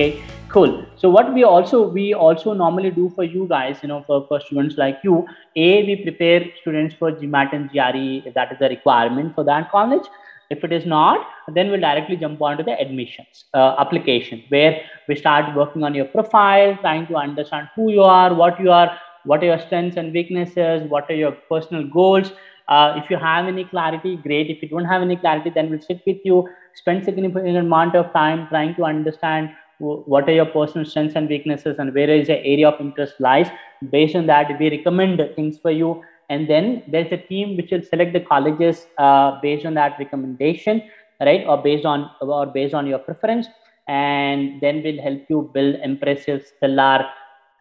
Okay, cool. So what we also normally do for you guys, for students like you, we prepare students for GMAT and GRE if that is a requirement for that college. If it is not, then we'll directly jump onto the admissions application, where we start working on your profile, trying to understand who you are, what are your strengths and weaknesses, what are your personal goals. If you have any clarity, great. If you don't have any clarity, then we'll sit with you, spend significant amount of time trying to understand what are your personal strengths and weaknesses and where is the area of interest lies. Based on that, we recommend things for you, and then there's a team which will select the colleges based on that recommendation, right, or based on your preference, and then we'll help you build impressive stellar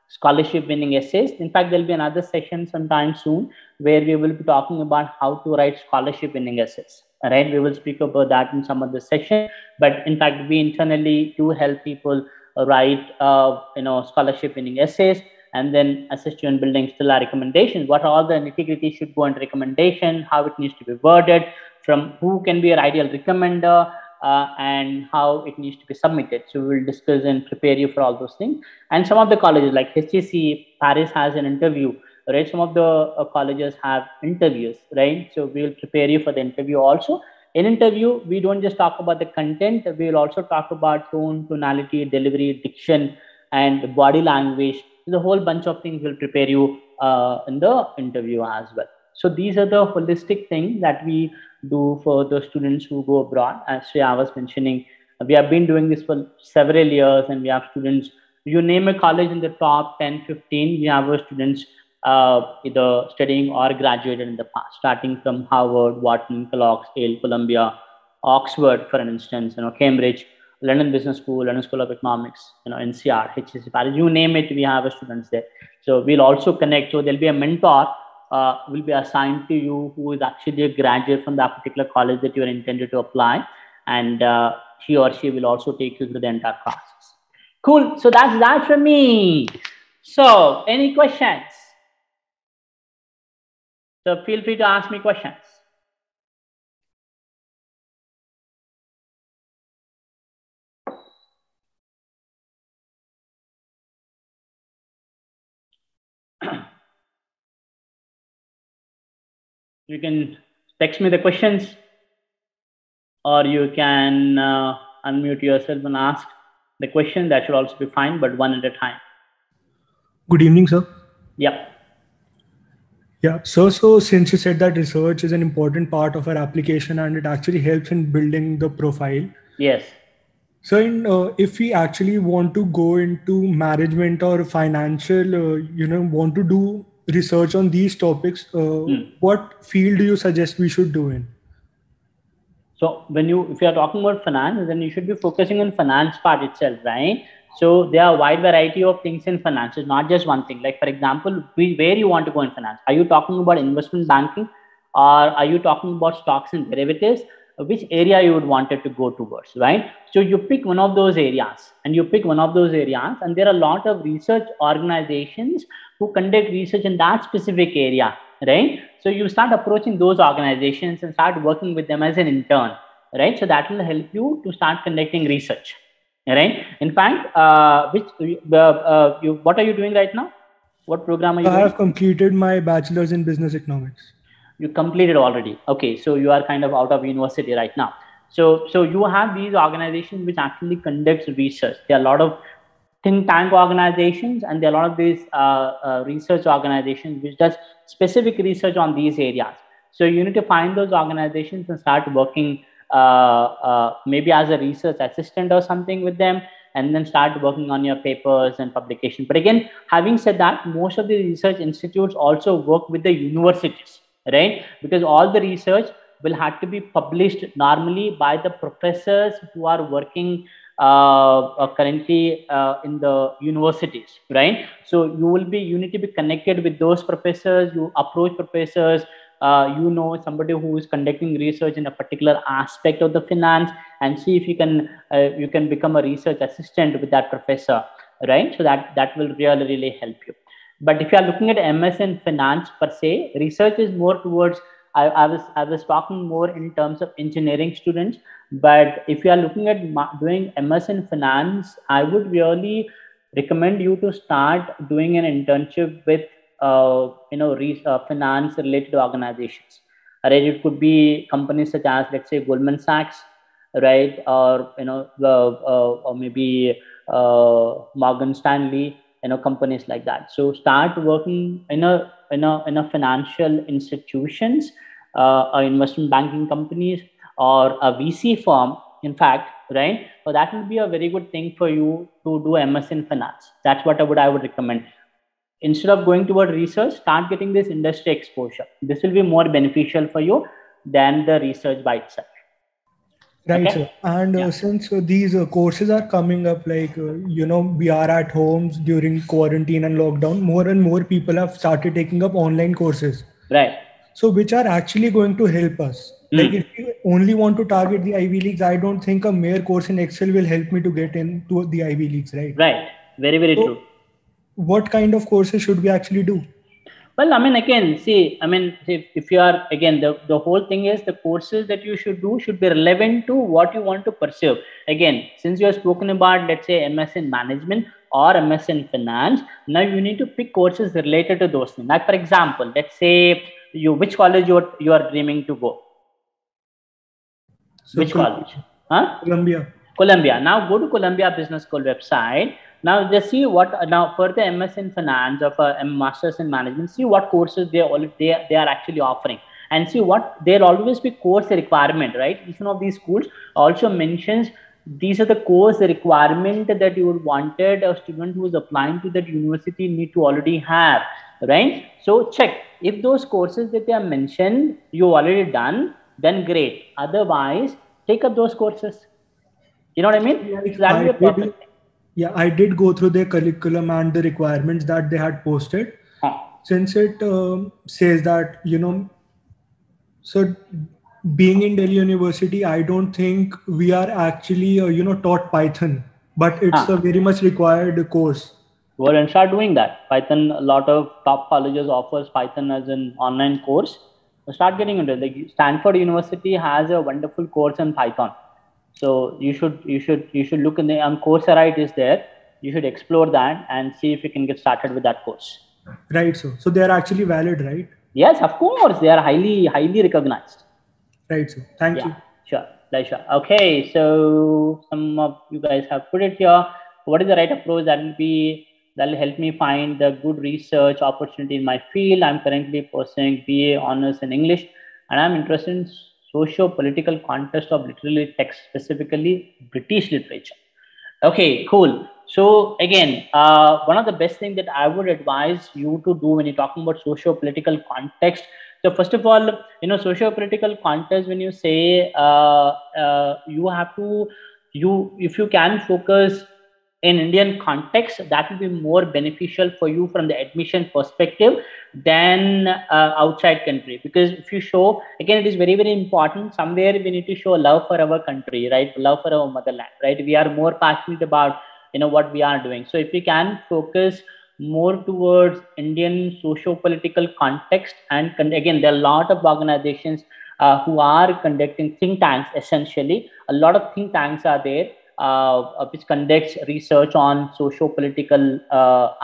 scholarship winning essays. In fact, there'll be another session sometime soon where we will be talking about how to write scholarship winning essays. All right, we will speak about that in some other session. But in fact, we internally do help people write, scholarship winning essays, and then assist you in building stellar recommendations. What all the nitty-gritty should go into recommendation, how it needs to be worded, from who can be your ideal recommender, and how it needs to be submitted. So we will discuss and prepare you for all those things. And some of the colleges like HCC, Paris has an interview, right? Some of the colleges have interviews, right? So we will prepare you for the interview also. In interview, we don't just talk about the content, we will also talk about tone, tonality, delivery, diction, and body language. So the whole bunch of things will prepare you in the interview as well. So these are the holistic things that we do for the students who go abroad. As Shreya was mentioning, we have been doing this for several years, and we have students. You name a college in the top 10, 15, we have our students either studying or graduated in the past, starting from Harvard, Wharton, Kellogg, Yale, Columbia, Oxford, for instance, Cambridge, London Business School, London School of Economics, NCR, HSC, Paris, you name it, we have students there. So we'll also connect. So there'll be a mentor will be assigned to you who is actually a graduate from that particular college that you are intended to apply, and he or she will also take you through the entire process. Cool. So that's that for me. So any questions? So feel free to ask me questions. You can text me the questions, or you can unmute yourself and ask the question. That should also be fine, but one at a time. Good evening, sir. Yep. Yeah, so since you said that research is an important part of our application and it actually helps in building the profile. Yes. So if we actually want to go into management or financial, want to do research on these topics, what field do you suggest we should do in? So if you are talking about finance, then you should be focusing on finance part itself, right? So there are a wide variety of things in finance. It's not just one thing. Like for example, where you want to go in finance? Are you talking about investment banking, or are you talking about stocks and derivatives? Which area you would want it to go towards, right? So you pick one of those areas, and there are a lot of research organizations who conduct research in that specific area, right? So you start approaching those organizations and start working with them as an intern, right? So that will help you to start conducting research, right? In fact, what are you doing right now? What program are you doing? I have completed my bachelor's in business economics. You completed already. Okay, so you are kind of out of university right now. So you have these organizations which actually conducts research. There are a lot of think tank organizations, and there are a lot of these research organizations which does specific research on these areas. So you need to find those organizations and start working maybe as a research assistant or something with them, and then start working on your papers and publication. But again, having said that, most of the research institutes also work with the universities, right? Because all the research will have to be published normally by the professors who are working currently in the universities, right? So you need to be connected with those professors. You approach professors, somebody who is conducting research in a particular aspect of the finance, and see if you can become a research assistant with that professor, right? So that will really help you. But if you are looking at MS in finance per se, research is more towards I was talking more in terms of engineering students. But if you are looking at doing MS in finance, I would really recommend you to start doing an internship with finance related organizations. Right, it could be companies such as, let's say, Goldman Sachs, right, or or maybe Morgan Stanley, companies like that. So start working in a financial institutions, or investment banking companies, or a VC firm, in fact, right? So that will be a very good thing for you to do MS in finance. That's what I would recommend. Instead of going toward research, start getting this industry exposure. This will be more beneficial for you than the research by itself. Right, Okay. sir. And Yeah. since these courses are coming up, like, we are at homes during quarantine and lockdown, more and more people have started taking up online courses. Right. So, which are actually going to help us. Like, if you only want to target the Ivy Leagues, I don't think a mere course in Excel will help me to get into the Ivy Leagues, right? Right. Very, very So, true. what kind of courses should we actually do? Well, I mean, again, see, I mean, if you are, again, the whole thing is the courses that you should do should be relevant to what you want to pursue. Again, since you have spoken about, let's say, MS in management or MS in finance, now you need to pick courses related to those things. Like, for example, let's say which college you are dreaming to go? So, Which college? Huh? Columbia. Columbia. Now go to Columbia Business School website. Now just see what now for the MS in finance or for Masters in management. See what courses they are actually offering, and see what there'll always be course requirement, right? Each one of these schools also mentions these are the course requirement that you would wanted a student who is applying to that university need to already have, right? So check if those courses that they are mentioned you already done, then great. Otherwise, take up those courses. You know what I mean? Like, So that will be a perfect thing. yeah, I did go through their curriculum and the requirements that they had posted. Huh. Since it says that, so being in Delhi University, I don't think we are actually, taught Python, but it's Huh. a very much required course. Go and start doing that. Python, a lot of top colleges offers Python as an online course. So start getting into it. Like Stanford University has a wonderful course in Python. So you should look in the Coursera, it is there. You should explore that and see if you can get started with that course. Right. So they are actually valid, right? Yes, of course. They are highly recognized. Right. So thank Yeah, you. sure. Pleasure. Okay, so some of you guys have put it here. What is the right approach that will help me find the good research opportunity in my field? I'm currently pursuing BA honors in English, and I'm interested in socio-political context of literary text, specifically British literature. Okay, cool. So again, one of the best things that I would advise you to do when you're talking about socio-political context. So first of all, socio-political context, when you say you have to, if you can focus in Indian context, that will be more beneficial for you from the admission perspective than outside country. Because if you show, again, it is very, very important. Somewhere we need to show love for our country, right? Love for our motherland, right? We are more passionate about, what we are doing. So if we can focus more towards Indian socio-political context, and again, there are a lot of organizations who are conducting think tanks. Essentially, a lot of think tanks are there which conducts research on socio-political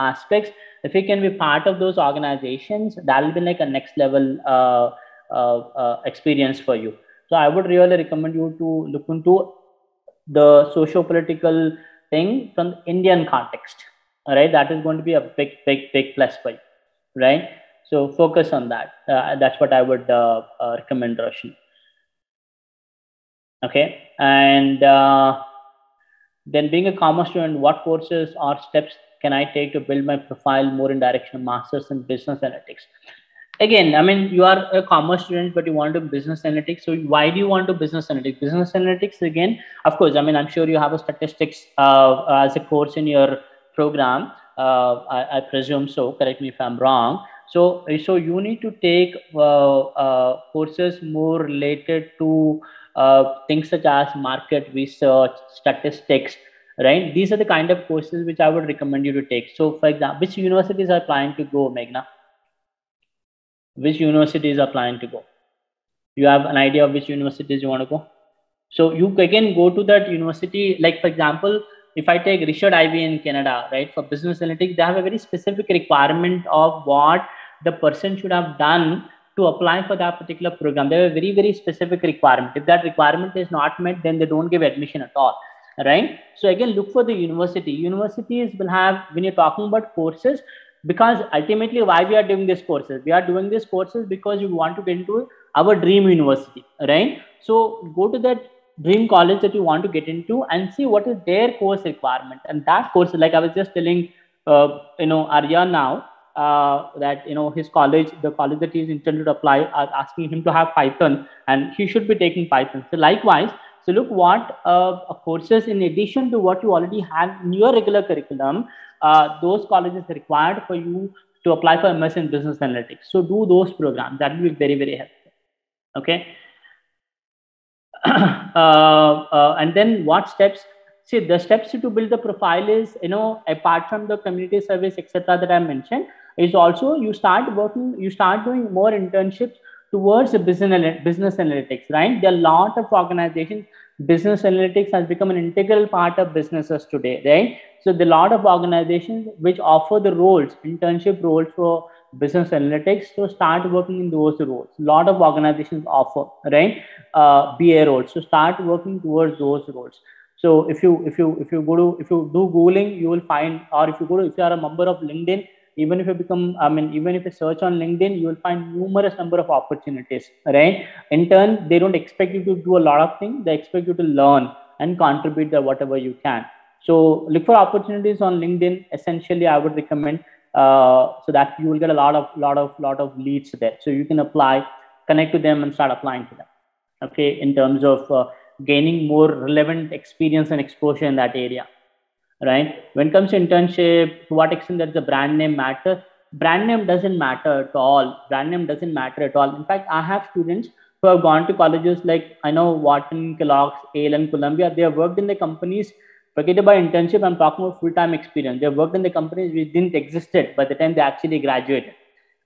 aspects. If we can be part of those organizations, that will be like a next level experience for you. So I would really recommend you to look into the socio-political thing from the Indian context. All right, that is going to be a big, big, big plus for you, right? So focus on that. That's what I would recommend, Roshan. Okay, and then being a commerce student, what courses or steps can I take to build my profile more in direction of masters in business analytics? Again, I mean, you are a commerce student, but you want to business analytics. So why do you want to business analytics? Business analytics, again, of course, I mean, I'm sure you have a statistics as a course in your program. I presume so. Correct me if I'm wrong. So you need to take courses more related to things such as market research, statistics, right? These are the kind of courses which I would recommend you to take. So, for example, which universities are planning to go, Meghna? Which universities are planning to go? You have an idea of which universities you want to go. So you again go to that university. Like for example, if I take Richard Ivey in Canada, right, for business analytics, they have a very specific requirement of what the person should have done to apply for that particular program. They have a very, very specific requirement. If that requirement is not met, then they don't give admission at all, right? So again, look for the university. Universities will have, when you're talking about courses, because ultimately why we are doing these courses, we are doing these courses because you want to get into our dream university, right? So go to that dream college that you want to get into and see what is their course requirement. And that course, like I was just telling Arya now, that his college, the college that he's intended to apply, are asking him to have Python, and he should be taking Python. So likewise, so look what courses, in addition to what you already have in your regular curriculum, those colleges required for you to apply for MS in business analytics. So do those programs. That will be very, very helpful. Okay. And then what steps? See, the steps to build the profile is, apart from the community service, etc., that I mentioned, is also you start doing more internships towards the business analytics, right? There are a lot of organizations. Business analytics has become an integral part of businesses today, right? So there are a lot of organizations which offer the roles, internship roles for business analytics. So start working in those roles. A lot of organizations offer, right, BA roles. So start working towards those roles. So if you do Googling, you will find, or if you are a member of LinkedIn, even if you search on LinkedIn, you will find numerous number of opportunities, right? In turn, they don't expect you to do a lot of things. They expect you to learn and contribute whatever you can. So look for opportunities on LinkedIn. Essentially, I would recommend, so that you will get a lot of leads there. So you can apply, connect to them, and start applying to them. Okay, in terms of gaining more relevant experience and exposure in that area, right? When it comes to internship, to what extent does the brand name matter? Brand name doesn't matter at all. Brand name doesn't matter at all. In fact, I have students who have gone to colleges like, I know, Wharton, Kellogg's, Yale, and Columbia. They have worked in the companies. Forget about internship. I'm talking about full-time experience. They have worked in the companies which didn't existed by the time they actually graduated,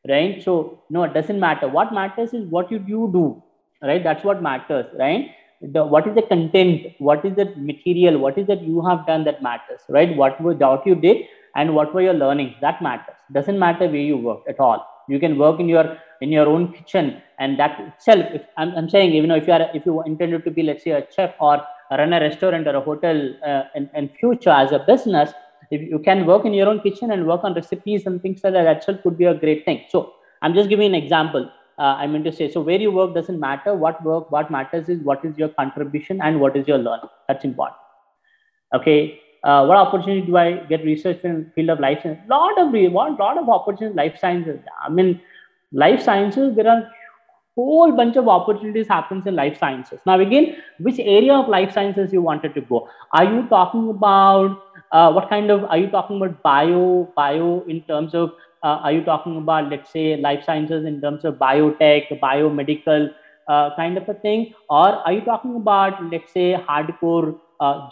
right? So no, it doesn't matter. What matters is what you do, right? That's what matters, right? What is the content, what is the material, what is that you have done, that matters, right? What you did and what were your learnings, that matters. Doesn't matter where you work at all. You can work in your own kitchen, and that itself, if I'm saying, if you intended to be, let's say, a chef or run a restaurant or a hotel in future as a business, if you can work in your own kitchen and work on recipes and things like that, that itself could be a great thing. So I'm just giving an example. I mean to say, so where you work doesn't matter. What matters is what is your contribution and what is your learning. That's important. Okay. What opportunity do I get research in field of life science? Lot of opportunities in life sciences. I mean, life sciences, there are whole bunch of opportunities happens in life sciences. Now again, which area of life sciences you wanted to go? Are you talking about are you talking about bio in terms of, are you talking about, let's say, life sciences in terms of biotech, biomedical kind of a thing? Or are you talking about, let's say, hardcore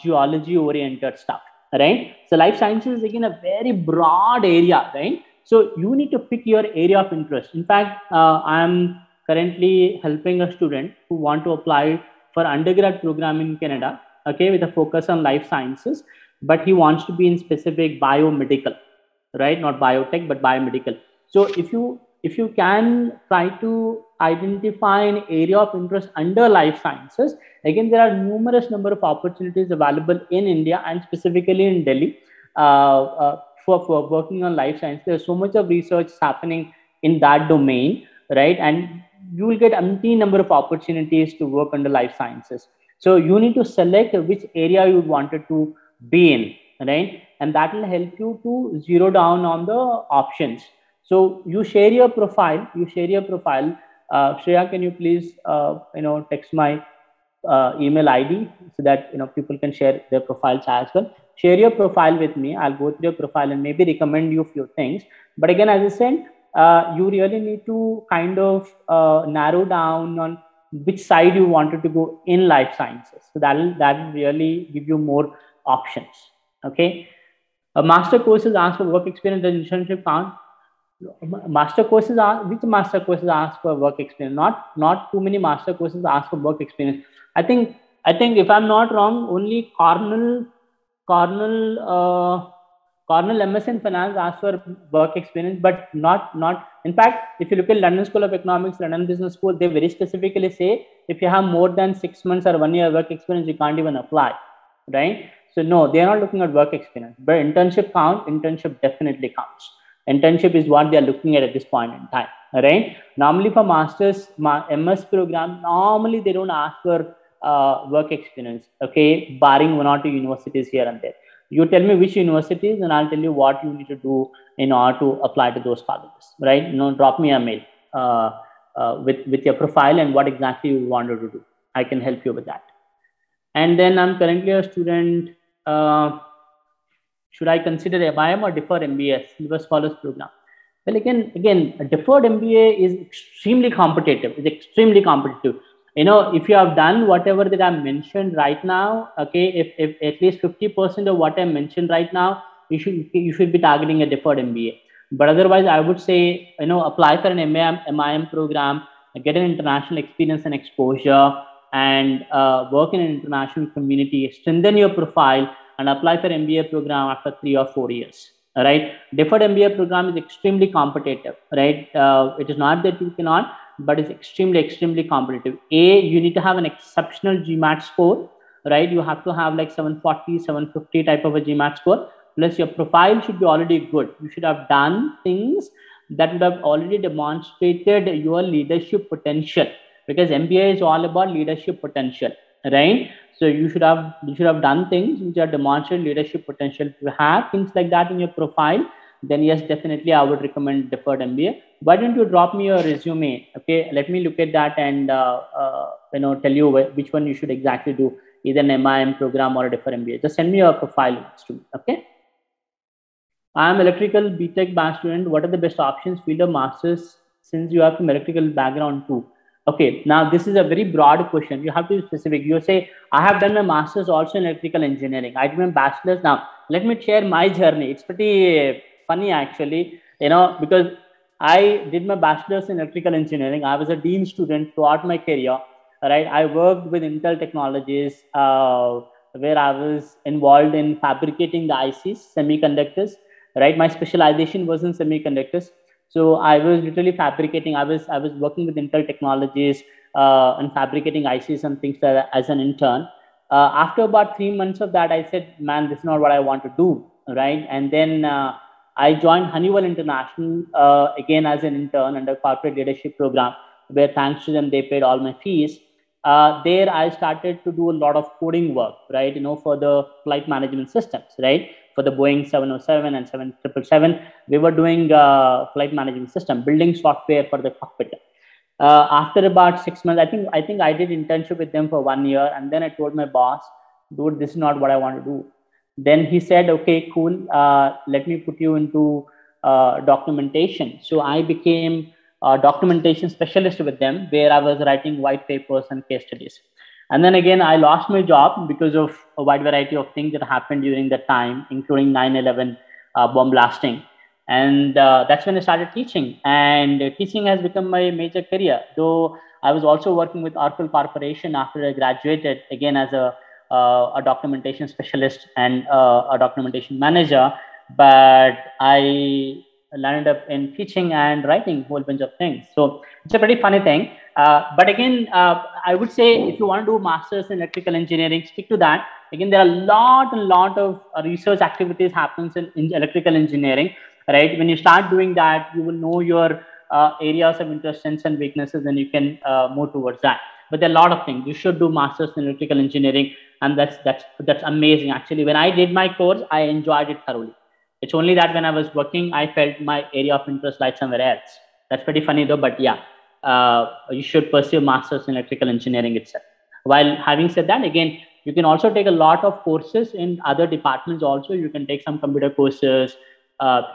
geology oriented stuff, right? So life sciences is again a very broad area, right? So you need to pick your area of interest. In fact, I'm currently helping a student who want to apply for undergrad program in Canada, okay, with a focus on life sciences, but he wants to be in specific biomedical, right? Not biotech, but biomedical. So if you can try to identify an area of interest under life sciences, again, there are numerous number of opportunities available in India and specifically in Delhi for working on life science. There's so much of research happening in that domain, right? And you will get umpteen number of opportunities to work under life sciences. So you need to select which area you wanted to be in, right? And that will help you to zero down on the options. So you share your profile. Shreya, can you please text my email ID so that people can share their profiles as well. Share your profile with me. I'll go through your profile and maybe recommend you a few things. But again, as I said, you really need to kind of narrow down on which side you wanted to go in life sciences. So that'll really give you more options. Okay. A master course is asked for work experience and internship count. Master courses are, which master courses ask for work experience? Not too many master courses ask for work experience. I think if I'm not wrong, only Cornell MS in Finance asks for work experience, but not. In fact, if you look at London School of Economics, London Business School, they very specifically say if you have more than 6 months or 1 year work experience, you can't even apply, right? So no, they are not looking at work experience, but internship counts. Internship definitely counts. Internship is what they are looking at this point in time, right? Normally for masters, MS program, normally they don't ask for work experience, okay, barring 1 or 2 universities here and there. You tell me which universities and I'll tell you what you need to do in order to apply to those colleges, right? Drop me a mail with your profile and what exactly you wanted to do. I can help you with that. And then I'm currently a student. Should I consider MIM or deferred MBA, Silver Scholars Program? Well, again, a deferred MBA is extremely competitive. It's extremely competitive. If you have done whatever that I mentioned right now, okay, if at least 50% of what I mentioned right now, you should be targeting a deferred MBA. But otherwise, I would say, apply for an MIM program, get an international experience and exposure, and work in an international community, strengthen your profile, and apply for MBA program after 3 or 4 years. Right? Deferred MBA program is extremely competitive. Right? It is not that you cannot, but it's extremely competitive. You need to have an exceptional GMAT score. Right? You have to have like 740, 750 type of a GMAT score. Plus your profile should be already good. You should have done things that would have already demonstrated your leadership potential, because MBA is all about leadership potential, right? So you should have done things which are demonstrated leadership potential. If you have things like that in your profile, then yes, definitely I would recommend deferred MBA. Why don't you drop me your resume? Okay, let me look at that and tell you which one you should exactly do, either an MIM program or a deferred MBA. Just send me your profile, okay? I am electrical BTech batch student. What are the best options? Field of masters, since you have some electrical background too. Okay, now this is a very broad question. You have to be specific. You say, I have done my master's also in electrical engineering. I did my bachelor's. Now, let me share my journey. It's pretty funny actually, because I did my bachelor's in electrical engineering. I was a dean student throughout my career. Right, I worked with Intel Technologies, where I was involved in fabricating the ICs, semiconductors. Right, my specialization was in semiconductors. So I was literally fabricating. I was working with Intel Technologies and fabricating ICs and things like that as an intern. After about 3 months of that, I said, man, this is not what I want to do. Right. And then I joined Honeywell International again as an intern under corporate leadership program, where thanks to them, they paid all my fees. There I started to do a lot of coding work, right? For the flight management systems, right? For the Boeing 707 and 777, we were doing flight management system, building software for the cockpit. After about 6 months, I think I did internship with them for 1 year, and then I told my boss, dude, this is not what I want to do. Then he said, okay, cool, let me put you into documentation. So I became a documentation specialist with them, where I was writing white papers and case studies. And then again, I lost my job because of a wide variety of things that happened during that time, including 9/11 bomb blasting. And that's when I started teaching. And teaching has become my major career. Though I was also working with Oracle Corporation after I graduated, again as a documentation specialist and a documentation manager. But I landed up in teaching and writing a whole bunch of things. So it's a pretty funny thing. But again, I would say if you want to do masters in electrical engineering, stick to that. Again, there are a lot of research activities happens in electrical engineering, right? When you start doing that, you will know your areas of interest, strengths and weaknesses, and you can move towards that. But there are a lot of things. You should do masters in electrical engineering, and that's amazing. Actually, when I did my course, I enjoyed it thoroughly. It's only that when I was working, I felt my area of interest lied somewhere else. That's pretty funny though, but yeah, you should pursue masters in electrical engineering itself. While having said that, again, you can also take a lot of courses in other departments also. You can take some computer courses.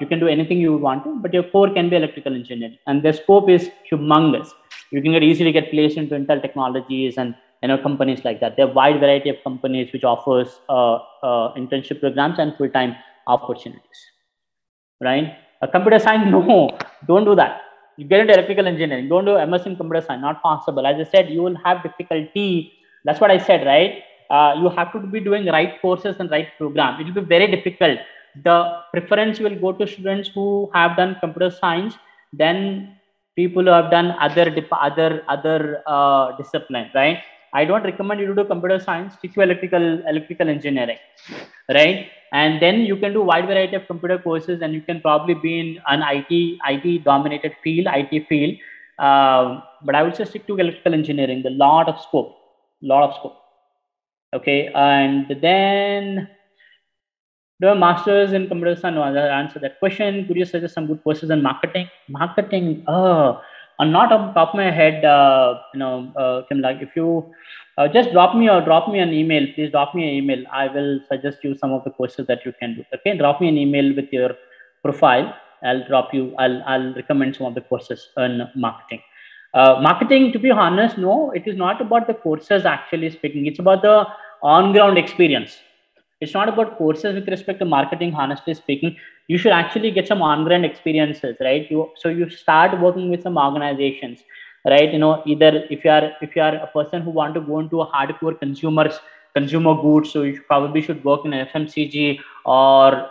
You can do anything you want to, but your core can be electrical engineering, and the scope is humongous. You can easily get placed into Intel Technologies and companies like that. There are a wide variety of companies which offers internship programs and full-time opportunities, right? Computer science, no. Don't do that. You get into electrical engineering. Don't do MS in computer science. Not possible. As I said, you will have difficulty. That's what I said, right? You have to be doing right courses and right program. It will be very difficult. The preference will go to students who have done computer science, then people who have done other discipline, right? I don't recommend you to do computer science. Stick to electrical engineering, right? And then you can do wide variety of computer courses, and you can probably be in an IT dominated field, IT field. But I would say stick to electrical engineering. The lot of scope. Okay, and then the masters in computer science. No, I'll answer that question. Could you suggest some good courses in marketing? Marketing, not off the top of my head, Kim, like if you just drop me an email. Please drop me an email. I will suggest you some of the courses that you can do. Okay, drop me an email with your profile. I'll recommend some of the courses in marketing. Marketing, to be honest, no, it is not about the courses actually speaking. It's about the on-ground experience. It's not about courses with respect to marketing, honestly speaking. You should actually get some on-ground experiences, right? So you start working with some organizations, right? Either if you are a person who want to go into a hardcore consumer goods, so you probably should work in an FMCG or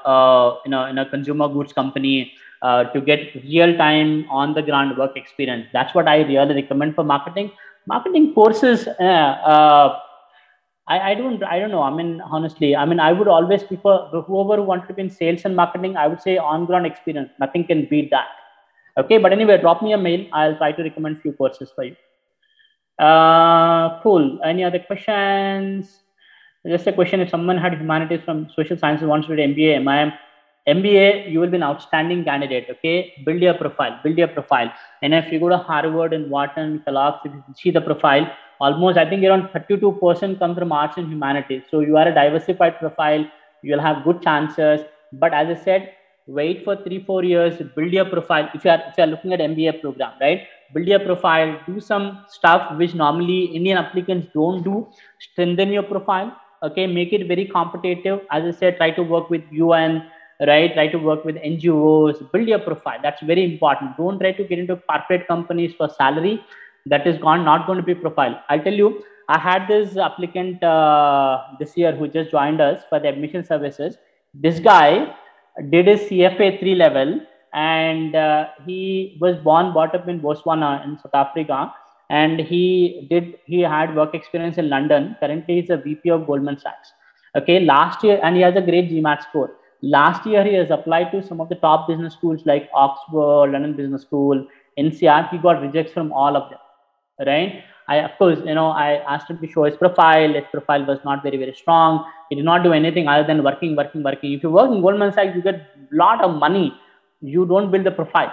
in a consumer goods company to get real-time on-the-ground work experience. That's what I really recommend for marketing. Marketing courses. I don't know. I mean, honestly, I would always prefer whoever wanted to be in sales and marketing. I would say on-ground experience. Nothing can beat that. Okay, but anyway, drop me a mail. I'll try to recommend few courses for you. Cool. Any other questions? Just a question: if someone had humanities from social sciences wants to do MBA, MBA, you will be an outstanding candidate. Okay, build your profile. And if you go to Harvard and Wharton, Kellogg, if you see the profile, almost I think around 32% come from arts and humanities. So you are a diversified profile. You'll have good chances. But as I said, wait for 3-4 years, build your profile. If you are looking at MBA program, right? Build your profile, do some stuff which normally Indian applicants don't do. Strengthen your profile. Okay, make it very competitive. As I said, try to work with UN, right? Try to work with NGOs. Build your profile. That's very important. Don't try to get into corporate companies for salary. That is not going to be profile. I'll tell you, I had this applicant this year who just joined us for the admission services. This guy did his CFA 3 level, and he was brought up in Botswana in South Africa, and he had work experience in London. Currently he's a VP of Goldman Sachs. Okay, last year, and he has a great GMAT score. Last year he has applied to some of the top business schools like Oxford, London Business School, NCR. He got rejects from all of them, right? I asked him to show his profile. His profile was not very, very strong. He did not do anything other than working. If you work in Goldman Sachs, you get a lot of money. You don't build the profile,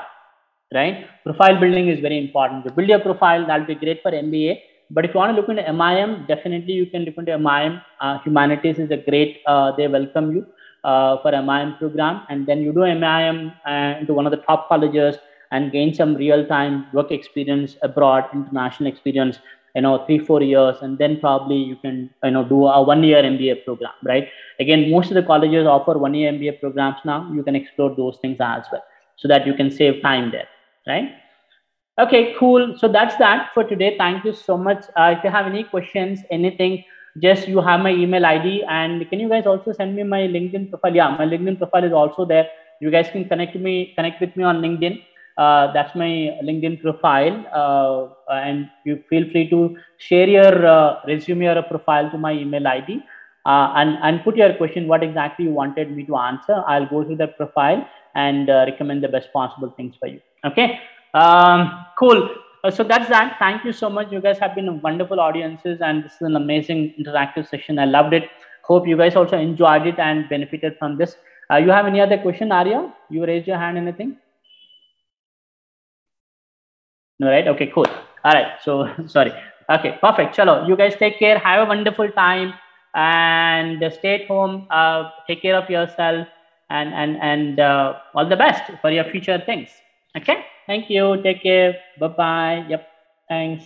right? Profile building is very important. To build your profile, that'll be great for MBA. But if you want to look into MIM, definitely you can look into MIM. Humanities is a great, they welcome you for MIM program. And then you do MIM into one of the top colleges and gain some real-time work experience abroad, international experience, 3-4 years, and then probably you can, do a 1-year MBA program, right? Again, most of the colleges offer 1-year MBA programs now. You can explore those things as well, so that you can save time there, right? Okay, cool. So that's that for today. Thank you so much. If you have any questions, anything, just you have my email ID, and can you guys also send me my LinkedIn profile? Yeah, my LinkedIn profile is also there. You guys can connect with me on LinkedIn. That's my LinkedIn profile, and you feel free to share your resume or a profile to my email ID, and put your question, what exactly you wanted me to answer. I'll go through that profile and recommend the best possible things for you. Okay, cool. So that's that. Thank you so much. You guys have been wonderful audiences, and this is an amazing interactive session. I loved it. Hope you guys also enjoyed it and benefited from this. You have any other question, Arya? You raise your hand, anything? No, right? Okay, cool. All right. So sorry. Okay, perfect. Chalo, you guys take care. Have a wonderful time and stay at home. Take care of yourself and all the best for your future things. Okay. Thank you. Take care. Bye bye. Yep. Thanks.